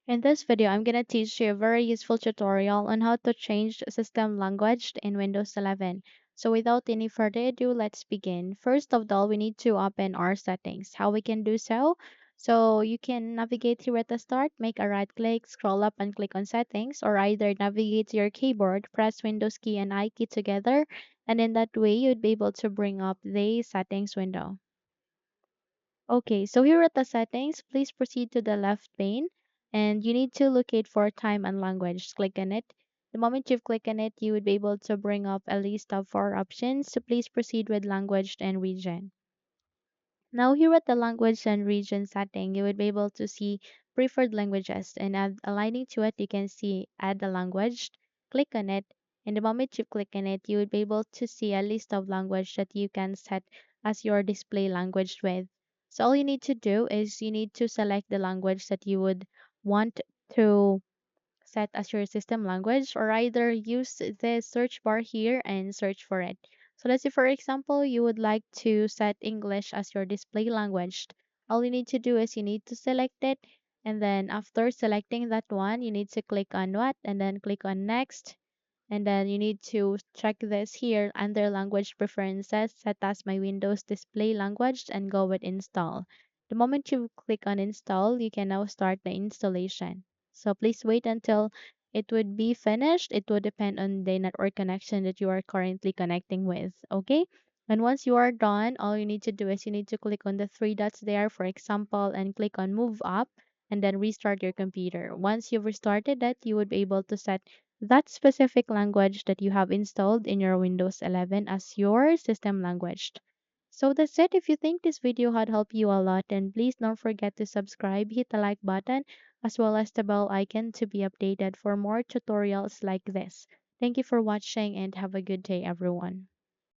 In this video, I'm going to teach you a very useful tutorial on how to change system language in Windows 11. So without any further ado, let's begin. First of all, we need to open our settings. How we can do so? So you can navigate here at the start, make a right click, scroll up and click on settings, or either navigate to your keyboard, press Windows key and I key together, and in that way, you'd be able to bring up the settings window. Okay, so here at the settings, please proceed to the left pane and you need to locate for time and language. Click on it. The moment you've clicked on it, you would be able to bring up a list of four options. So please proceed with language and region. Now here at the language and region setting, you would be able to see preferred languages and aligning to it, you can see add a language. Click on it. And the moment you click on it, you would be able to see a list of language that you can set as your display language with. So all you need to do is you need to select the language that you would want to set as your system language or either use the search bar here and search for it. So let's say for example you would like to set English as your display language. All you need to do is you need to select it and then after selecting that one you need to click on what and then click on next and then you need to check this here under language preferences, set as my Windows display language and go with install. The moment you click on install, you can now start the installation. So please wait until it would be finished. It would depend on the network connection that you are currently connecting with. Okay. And once you are done, all you need to do is you need to click on the three dots there, for example, and click on move up and then restart your computer. Once you've restarted that, you would be able to set that specific language that you have installed in your Windows 11 as your system language. So that's it. If you think this video had helped you a lot, then please don't forget to subscribe, hit the like button, as well as the bell icon to be updated for more tutorials like this. Thank you for watching and have a good day, everyone.